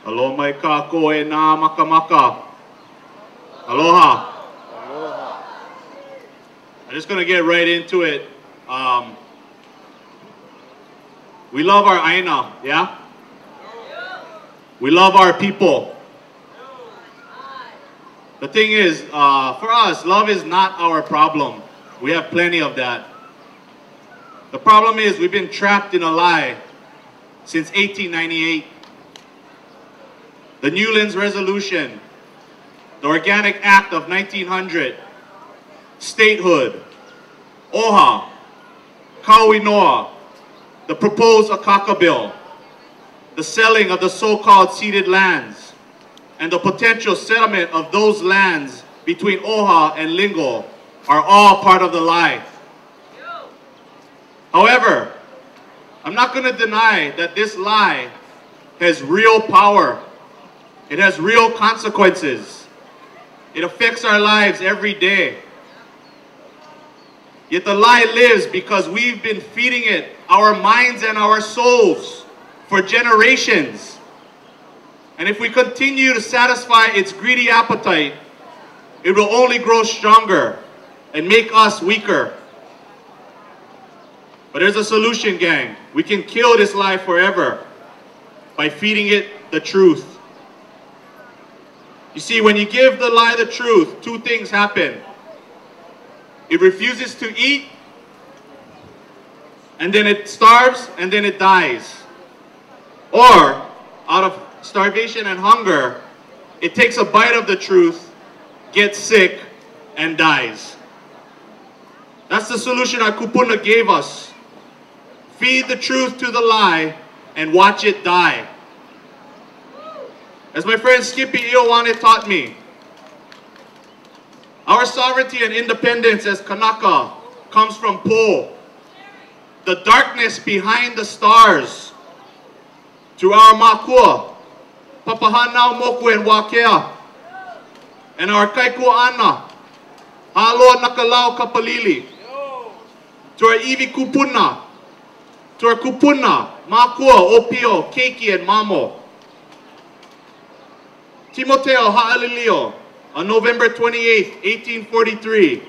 Aloha mai ka koe nā maka maka. Aloha. Aloha. I'm just going to get right into it. We love our aina, yeah? We love our people. The thing is, for us, love is not our problem. We have plenty of that. The problem is we've been trapped in a lie since 1898. The Newlands Resolution, the Organic Act of 1900, statehood, oha, kauinoa, the proposed Akaka Bill, the selling of the so-called ceded lands, and the potential settlement of those lands between Oha and Lingo are all part of the lie. However, I'm not going to deny that this lie has real power. It has real consequences. It affects our lives every day. Yet the lie lives because we've been feeding it our minds and our souls for generations. And if we continue to satisfy its greedy appetite, it will only grow stronger and make us weaker. But there's a solution, gang. We can kill this lie forever by feeding it the truth. You see, when you give the lie the truth, two things happen. It refuses to eat, and then it starves, and then it dies. Or, out of starvation and hunger, it takes a bite of the truth, gets sick, and dies. That's the solution I Ka Pono gave us. Feed the truth to the lie and watch it die. As my friend Skippy Iowane taught me, our sovereignty and independence as Kanaka comes from Po, the darkness behind the stars. Through our Makua, Papahanao Moku and Wakea, and our Kaikua Ana, Haloa Nakalau Kapalili, to our Iwi Kupuna, to our Kupuna, Makua, Opio, Keiki, and Mamo. Timoteo Ha'alilio, on November 28, 1843,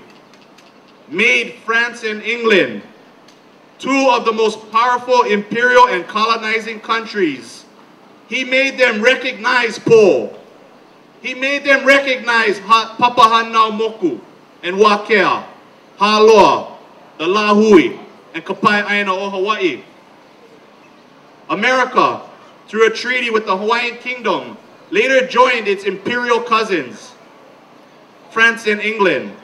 made France and England two of the most powerful imperial and colonizing countries. He made them recognize Po. He made them recognize Papahanao Moku and Wakea, Haloa, the Lahui, and Kapai Aina o Hawai'i. America, through a treaty with the Hawaiian Kingdom, later joined its imperial cousins, France and England,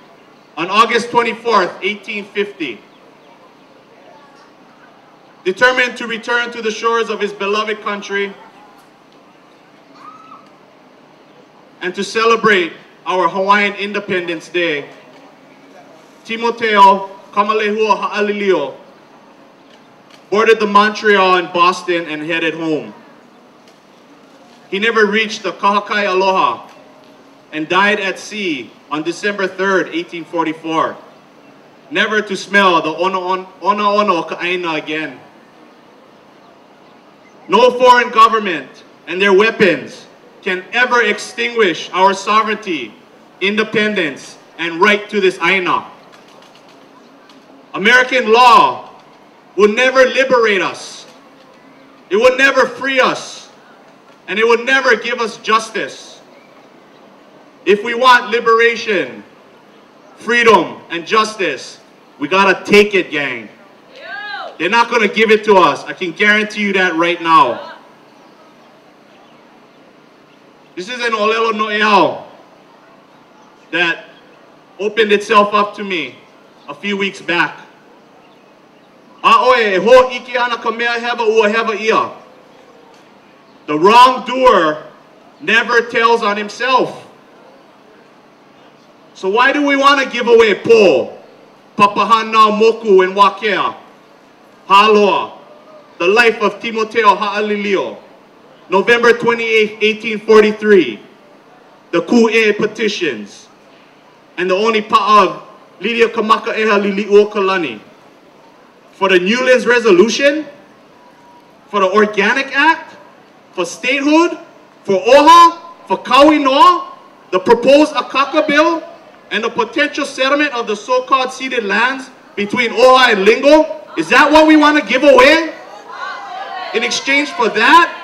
on August 24th, 1850. Determined to return to the shores of his beloved country and to celebrate our Hawaiian Independence Day, Timoteo Kamalehua Ha'alilio boarded the Montreal and Boston and headed home. He never reached the Kahakai Aloha and died at sea on December 3rd, 1844, never to smell the ono ka'aina again. No foreign government and their weapons can ever extinguish our sovereignty, independence, and right to this aina. American law will never liberate us. It will never free us. And it will never give us justice. If we want liberation, freedom, and justice, we gotta take it, gang. They're not gonna give it to us. I can guarantee you that right now. This is an olelo no'eau that opened itself up to me a few weeks back. The wrongdoer never tells on himself. So why do we want to give away Po, Papahanao Moku, and Wakea, Haloa, the life of Timoteo Ha'alilio, November 28, 1843, the Ku'e petitions, and the only pa'av, Lidia Kamaka Eha Lili'o Kalani, for the Newlands Resolution, for the Organic Act, for statehood, For Oha, for Kauinoa, the proposed Akaka bill, and the potential settlement of the so-called ceded lands between Oha and Lingo, is that what we want to give away in exchange for that?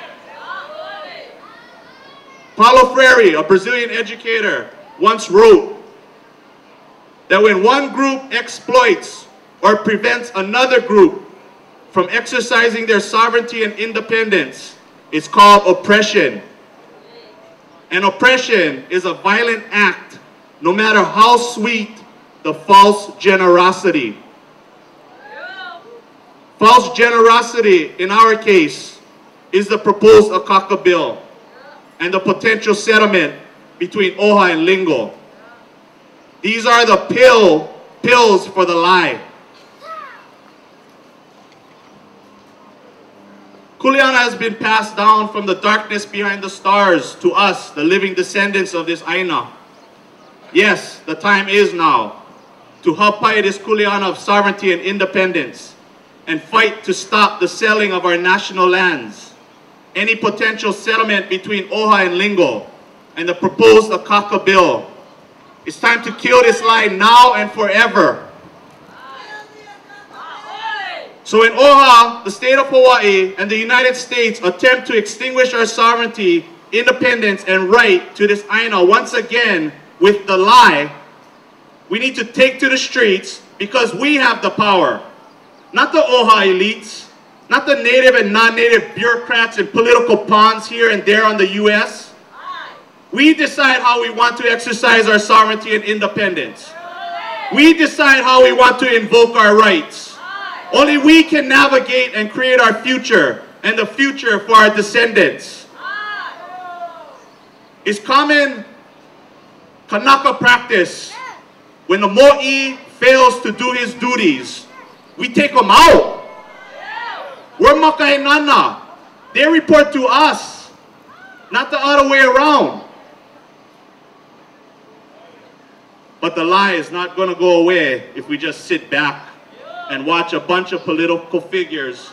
Paulo Freire, a Brazilian educator, once wrote that when one group exploits or prevents another group from exercising their sovereignty and independence, it's called oppression. And oppression is a violent act, no matter how sweet the false generosity. False generosity, in our case, is the proposed Akaka bill and the potential settlement between Oha and Lingo. These are the pills for the lie. Kuleana has been passed down from the darkness behind the stars to us, the living descendants of this Aina. Yes, the time is now to hapai this Kuleana of sovereignty and independence and fight to stop the selling of our national lands. Any potential settlement between Oha and Lingo and the proposed Akaka bill. It's time to kill this lie now and forever. So in Oha, the state of Hawaii and the United States attempt to extinguish our sovereignty, independence, and right to this Aina once again with the lie. We need to take to the streets because we have the power. Not the Oha elites, not the native and non-native bureaucrats and political pawns here and there on the U.S. We decide how we want to exercise our sovereignty and independence. We decide how we want to invoke our rights. Only we can navigate and create our future and the future for our descendants. It's common Kanaka practice when the mo'i fails to do his duties, we take him out. We're makainana. They report to us, not the other way around. But the lie is not going to go away if we just sit back and watch a bunch of political figures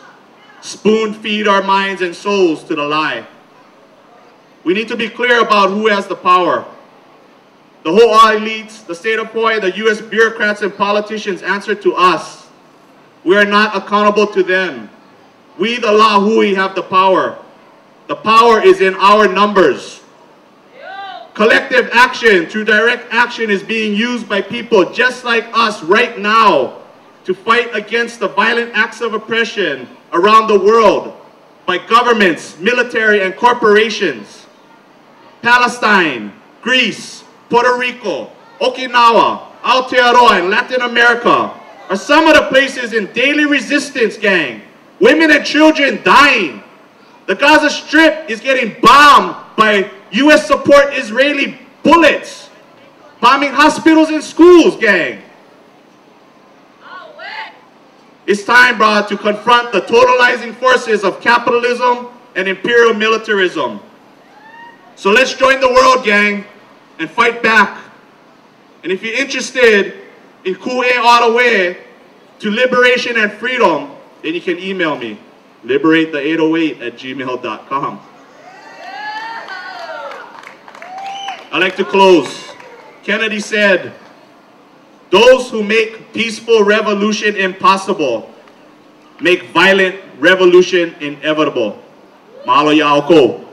spoon feed our minds and souls to the lie. We need to be clear about who has the power. The Hawaii elites, the state of Hawaii, the U.S. bureaucrats and politicians answer to us. We are not accountable to them. We, the Lahui, have the power. The power is in our numbers. Collective action through direct action is being used by people just like us right now to fight against the violent acts of oppression around the world by governments, military, and corporations. Palestine, Greece, Puerto Rico, Okinawa, Aotearoa, and Latin America are some of the places in daily resistance, gang. Women and children dying. The Gaza Strip is getting bombed by U.S. support Israeli bullets, bombing hospitals and schools, gang. It's time, bro, to confront the totalizing forces of capitalism and imperial militarism. So let's join the world, gang, and fight back. And if you're interested in ku'e all the way to liberation and freedom, then you can email me, liberateth808@gmail.com. I'd like to close. Kennedy said, "Those who make peaceful revolution impossible make violent revolution inevitable." Mahalo ya'oko.